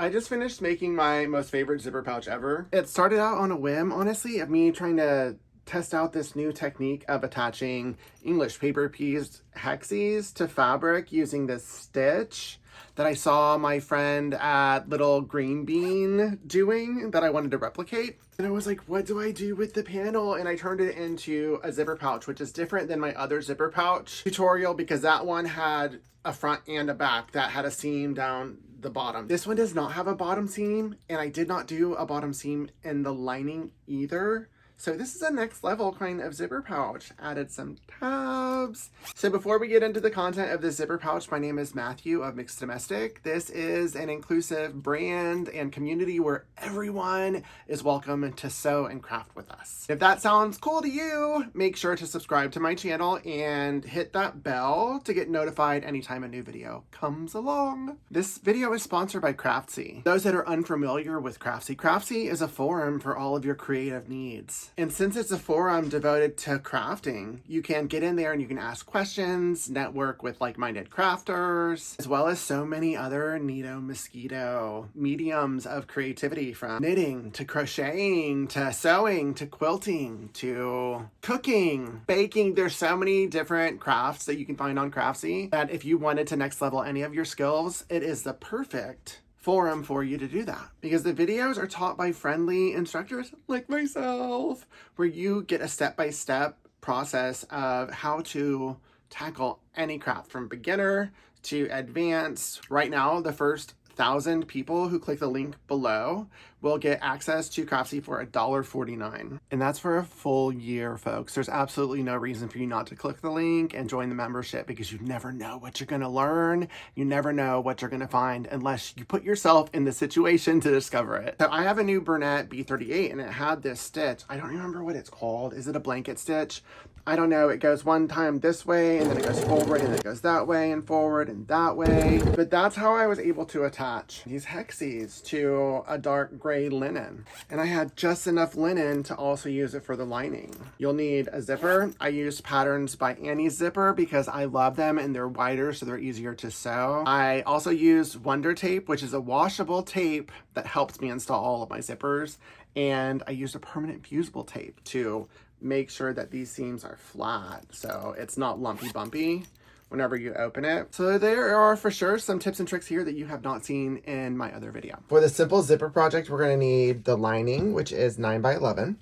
I just finished making my most favorite zipper pouch ever. It started out on a whim, honestly, of me trying to test out this new technique of attaching English paper piece hexies to fabric using this stitch that I saw my friend at Little Green Bean doing that I wanted to replicate. And I was like, what do I do with the panel? And I turned it into a zipper pouch, which is different than my other zipper pouch tutorial because that one had a front and a back that had a seam down the bottom. This one does not have a bottom seam, and I did not do a bottom seam in the lining either. So this is a next level kind of zipper pouch. Added some tabs. So before we get into the content of this zipper pouch, my name is Matthew of Mixed Domestic. This is an inclusive brand and community where everyone is welcome to sew and craft with us. If that sounds cool to you, make sure to subscribe to my channel and hit that bell to get notified anytime a new video comes along. This video is sponsored by Craftsy. Those that are unfamiliar with Craftsy, Craftsy is a forum for all of your creative needs. And since it's a forum devoted to crafting, you can get in there and you can ask questions, network with like-minded crafters, as well as so many other neato mosquito mediums of creativity, from knitting to crocheting to sewing to quilting to cooking, baking. There's so many different crafts that you can find on Craftsy that if you wanted to next level any of your skills, it is the perfect forum for you to do that, because the videos are taught by friendly instructors like myself, where you get a step-by-step process of how to tackle any craft from beginner to advanced. Right now, the first 1,000 people who click the link below will get access to Craftsy for $1.49. And that's for a full year, folks. There's absolutely no reason for you not to click the link and join the membership, because you never know what you're going to learn. You never know what you're going to find unless you put yourself in the situation to discover it. So I have a new Bernat B38 and it had this stitch. I don't remember what it's called. Is it a blanket stitch? I don't know. It goes one time this way and then it goes forward and then it goes that way and forward and that way. But that's how I was able to attach these hexies to a dark gray linen. And I had just enough linen to also use it for the lining. You'll need a zipper. I used Patterns by Annie zipper because I love them and they're wider so they're easier to sew. I also used Wonder Tape, which is a washable tape that helps me install all of my zippers. And I used a permanent fusible tape to make sure that these seams are flat so it's not lumpy bumpy whenever you open it. So there are for sure some tips and tricks here that you have not seen in my other video. For the simple zipper project, we're going to need the lining, which is 9 by 11.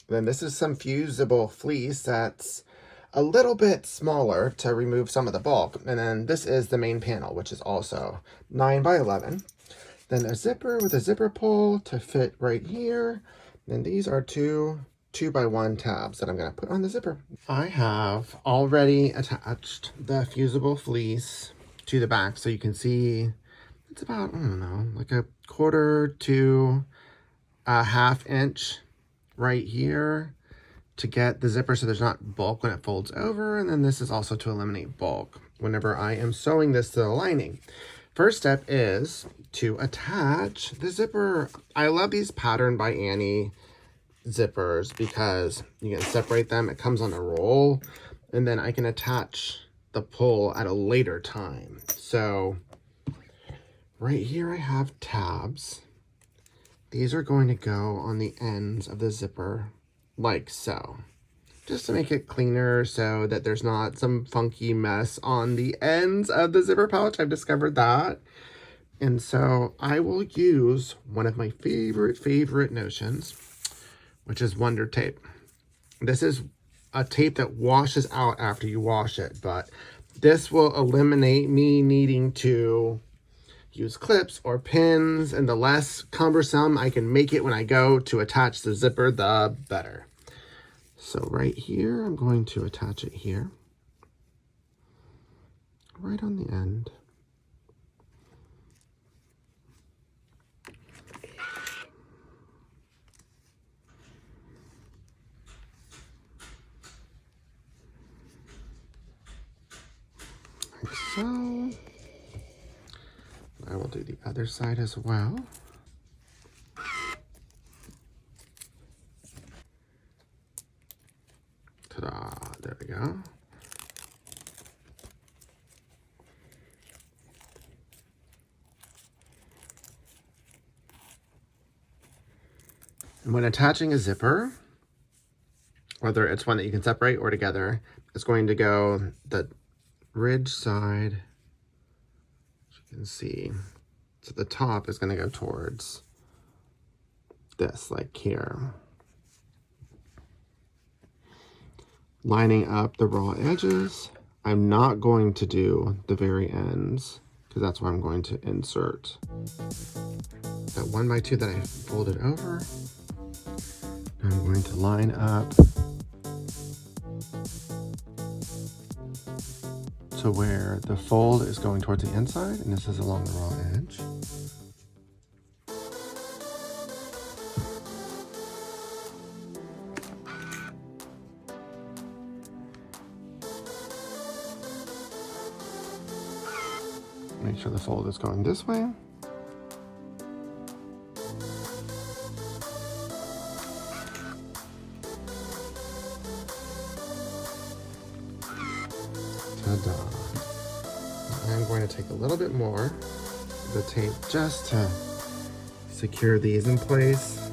Then this is some fusible fleece that's a little bit smaller to remove some of the bulk. And then this is the main panel, which is also 9 by 11. Then a zipper with a zipper pull to fit right here. Then these are two 2x1 tabs that I'm going to put on the zipper. I have already attached the fusible fleece to the back so you can see it's about, I don't know, like a 1/4 to a 1/2 inch right here to get the zipper so there's not bulk when it folds over. And then this is also to eliminate bulk whenever I am sewing this to the lining. First step is to attach the zipper. I love these Pattern by Annie zippers because you can separate them. It comes on a roll and then I can attach the pull at a later time. So right here I have tabs. These are going to go on the ends of the zipper like so, just to make it cleaner so that there's not some funky mess on the ends of the zipper pouch. I've discovered that. And so I will use one of my favorite notions, which is Wonder Tape. This is a tape that washes out after you wash it, but this will eliminate me needing to use clips or pins, and the less cumbersome I can make it when I go to attach the zipper, the better. So right here, I'm going to attach it here, right on the end. Like so. I will do the other side as well. Ta-da, there we go. When attaching a zipper, whether it's one that you can separate or together, it's going to go the ridge side, as you can see. So the top is going to go towards this, like here. Lining up the raw edges. I'm not going to do the very ends because that's where I'm going to insert that 1x2 that I folded over. I'm going to line up to where the fold is going towards the inside, and this is along the raw edge. Make sure the fold is going this way. Ta-da. I'm going to take a little bit more of the tape just to secure these in place.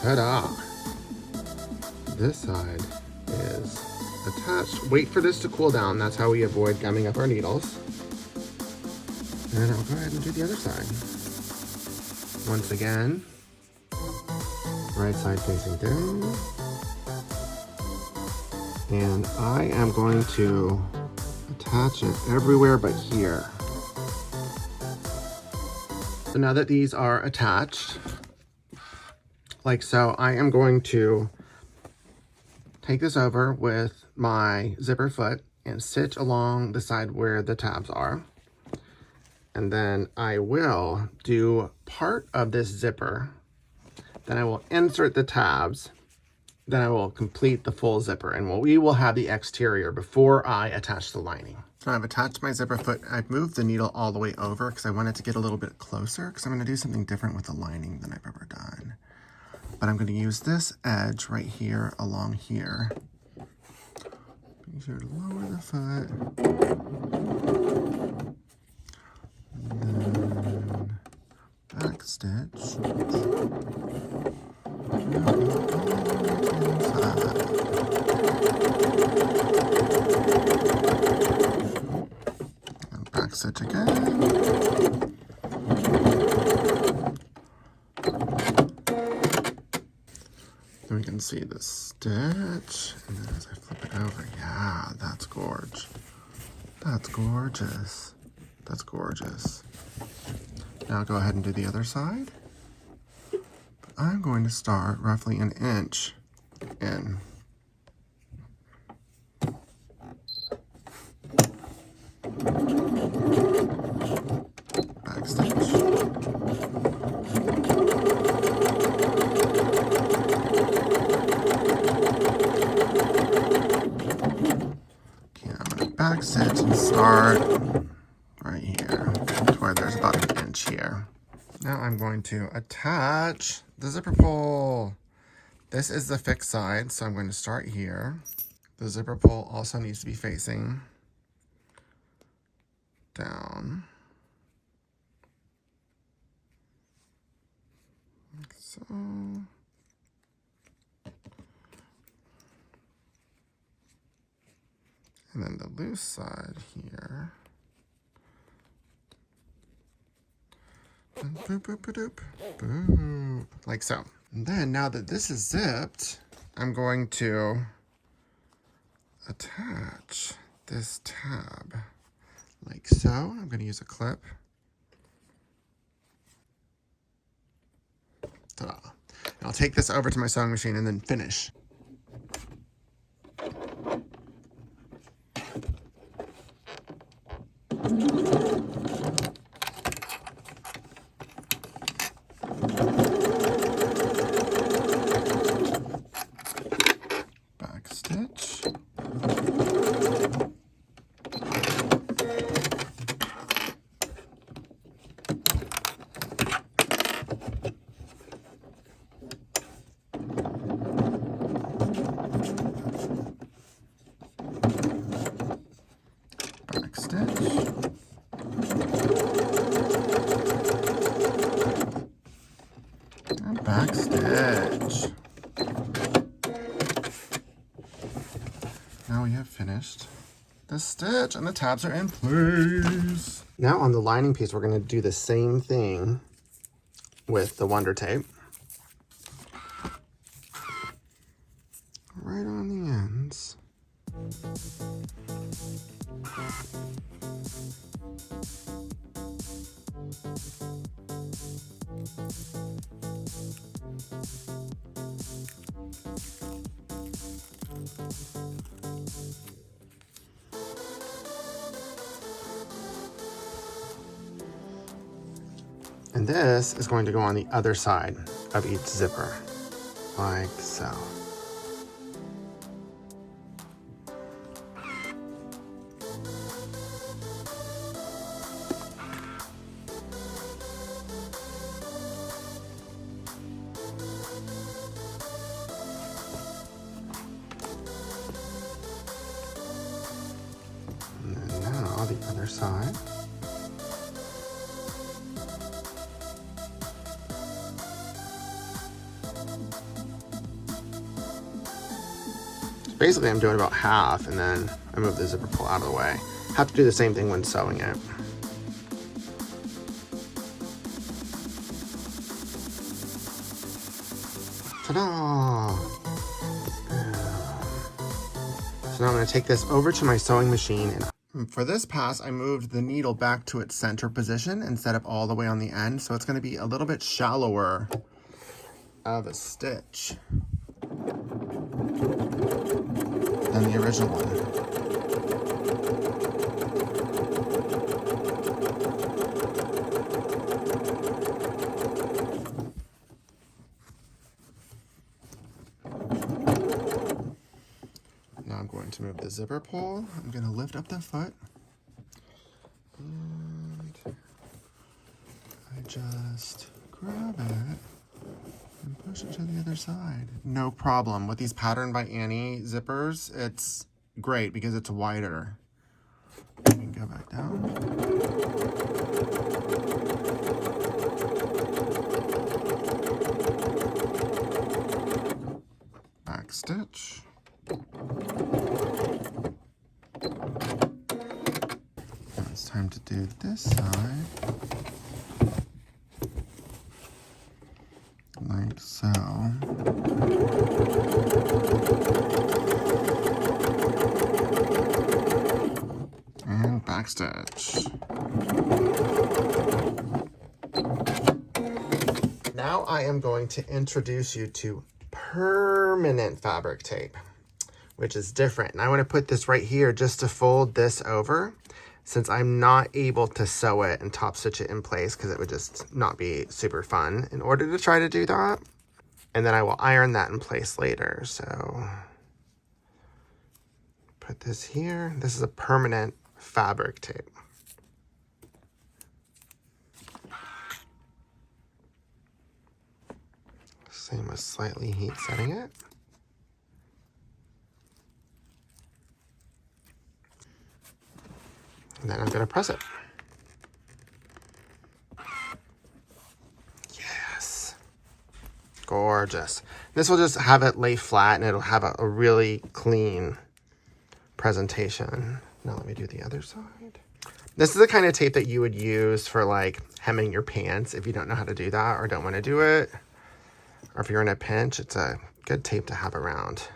Ta-da! This side is attached. Wait for this to cool down. That's how we avoid gumming up our needles. And I'll go ahead and do the other side. Once again, right side facing down. And I am going to attach it everywhere but here. So now that these are attached, like so, I am going to take this over with my zipper foot and stitch along the side where the tabs are. And then I will do part of this zipper. Then I will insert the tabs. Then I will complete the full zipper, and we will have the exterior before I attach the lining. So I've attached my zipper foot. I've moved the needle all the way over because I want it to get a little bit closer because I'm going to do something different with the lining than I've ever done. But I'm going to use this edge right here along here. Be sure to lower the foot. And then back stitch. And back stitch again. Then we can see the stitch, and then as I flip it over, yeah, that's gorge. That's gorgeous. That's gorgeous. Now go ahead and do the other side. But I'm going to start roughly an inch in. Back stitch. Back stitch and start right here to where there's about an inch here. Now I'm going to attach the zipper pull. This is the fixed side, so I'm going to start here. The zipper pull also needs to be facing down. Like so. And then the loose side here. And boop, boop, boop, boop, boop, like so. And then now that this is zipped, I'm going to attach this tab like so. I'm going to use a clip. Ta-da. And I'll take this over to my sewing machine and then finish. Back stitch. Now we have finished the stitch and the tabs are in place. Now on the lining piece, we're gonna do the same thing with the Wonder Tape. Right on the ends. And this is going to go on the other side of each zipper, like so. And then now the other side. Basically, I'm doing about half, and then I move the zipper pull out of the way. Have to do the same thing when sewing it. Ta-da! So now I'm going to take this over to my sewing machine. And for this pass, I moved the needle back to its center position instead of all the way on the end. So it's going to be a little bit shallower of a stitch than the original one. Now I'm going to move the zipper pull. I'm going to lift up the foot. And I just grab it and push it to the other side. No problem. With these Pattern by Annie zippers, it's great because it's wider. You can go back down. Back stitch. Now it's time to do this side. Like so. And backstitch. Now I am going to introduce you to permanent fabric tape, which is different. And I want to put this right here just to fold this over, since I'm not able to sew it and top stitch it in place because it would just not be super fun in order to try to do that. And then I will iron that in place later. So put this here. This is a permanent fabric tape. Same with slightly heat setting it. And then I'm going to press it. Yes. Gorgeous. This will just have it lay flat and it'll have a really clean presentation. Now let me do the other side. This is the kind of tape that you would use for like hemming your pants if you don't know how to do that or don't want to do it. Or if you're in a pinch, it's a good tape to have around.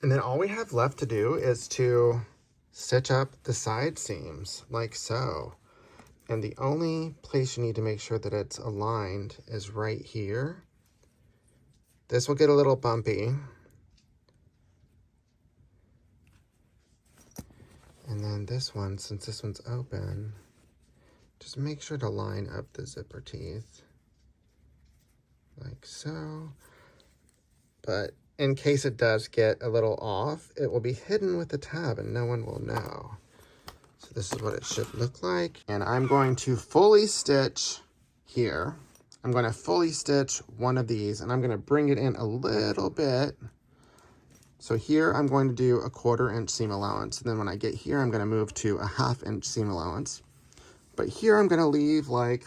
And then all we have left to do is to stitch up the side seams like so. And the only place you need to make sure that it's aligned is right here. This will get a little bumpy. And then this one, since this one's open, just make sure to line up the zipper teeth like so. But in case it does get a little off, it will be hidden with the tab and no one will know. So this is what it should look like. And I'm going to fully stitch here. I'm going to fully stitch one of these and I'm going to bring it in a little bit. So here I'm going to do a 1/4 inch seam allowance. And then when I get here, I'm going to move to a 1/2 inch seam allowance. But here I'm going to leave like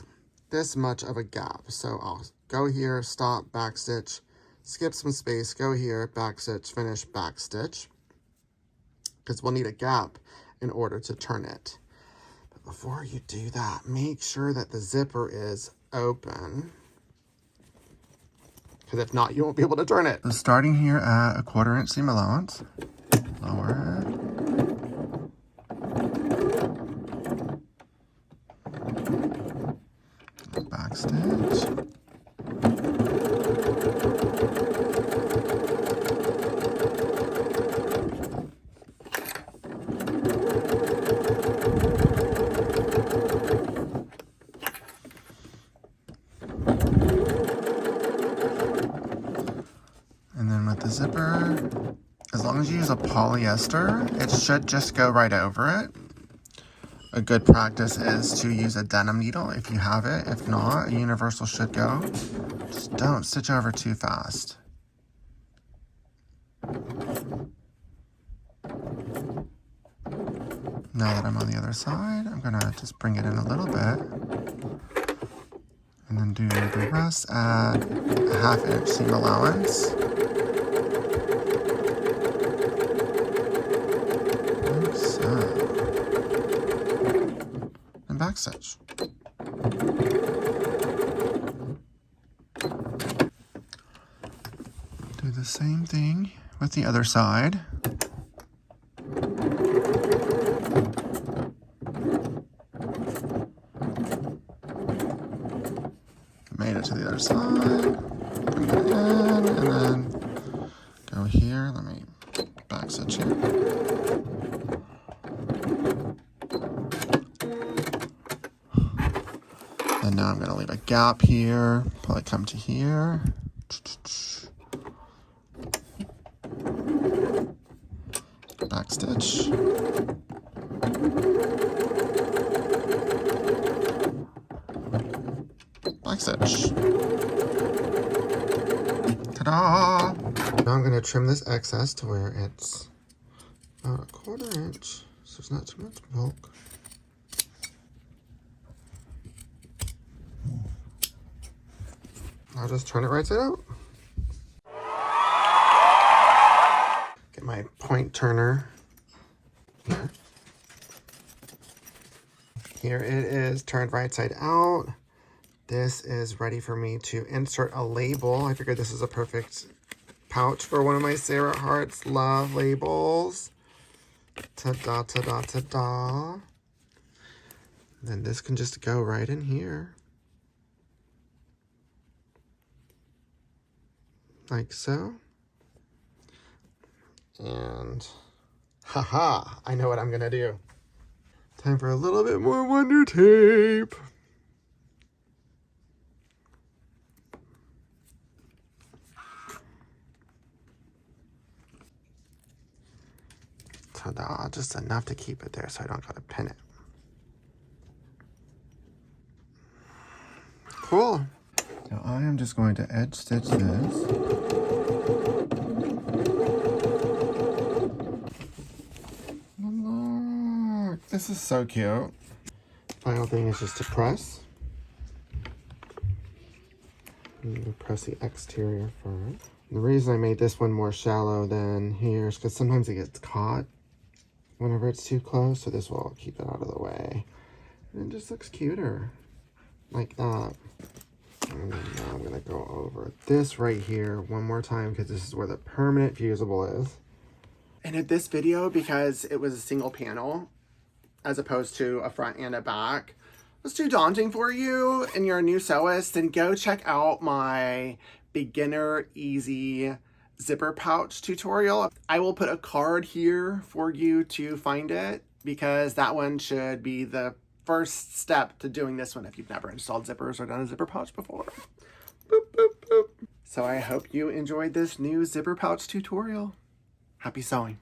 this much of a gap. So I'll go here, stop, backstitch, skip some space, go here, back stitch, finish, back stitch, because we'll need a gap in order to turn it. But before you do that, make sure that the zipper is open, because if not, you won't be able to turn it. So starting here at a 1/4 inch seam allowance, lower it. Back stitch. And then with the zipper, as long as you use a polyester, it should just go right over it. A good practice is to use a denim needle if you have it. If not, a universal should go. Just don't stitch over too fast. Now that I'm on the other side, I'm gonna just bring it in a little bit. And then do the rest at a 1/2 inch seam allowance. Like so. And back stitch. Do the same thing with the other side. Made it to the other side, bring it in, and then go here. Let me back stitch here. And now I'm going to leave a gap here, probably come to here. Back stitch. Back stitch. Ta-da! Now I'm going to trim this excess to where it's about a 1/4 inch, so it's not too much bulk. I'll just turn it right side out. Get my point turner here. Here it is, turned right side out. This is ready for me to insert a label. I figured this is a perfect pouch for one of my Sarah Hearts love labels. Ta-da, ta-da, ta-da. Then this can just go right in here. Like so. And haha, I know what I'm gonna do. Time for a little bit more Wonder Tape. Ta-da, just enough to keep it there so I don't gotta pin it. Cool. Now I am just going to edge stitch this. Look, this is so cute. Final thing is just to press. I'm gonna press the exterior first. The reason I made this one more shallow than here is because sometimes it gets caught whenever it's too close, so this will keep it out of the way. And it just looks cuter, like that. And then now I'm gonna go over this right here one more time because this is where the permanent fusible is. And in this video, because it was a single panel, as opposed to a front and a back, was too daunting for you and you're a new sewist, then go check out my beginner easy zipper pouch tutorial. I will put a card here for you to find it because that one should be the first step to doing this one if you've never installed zippers or done a zipper pouch before. Boop, boop, boop. So I hope you enjoyed this new zipper pouch tutorial. Happy sewing.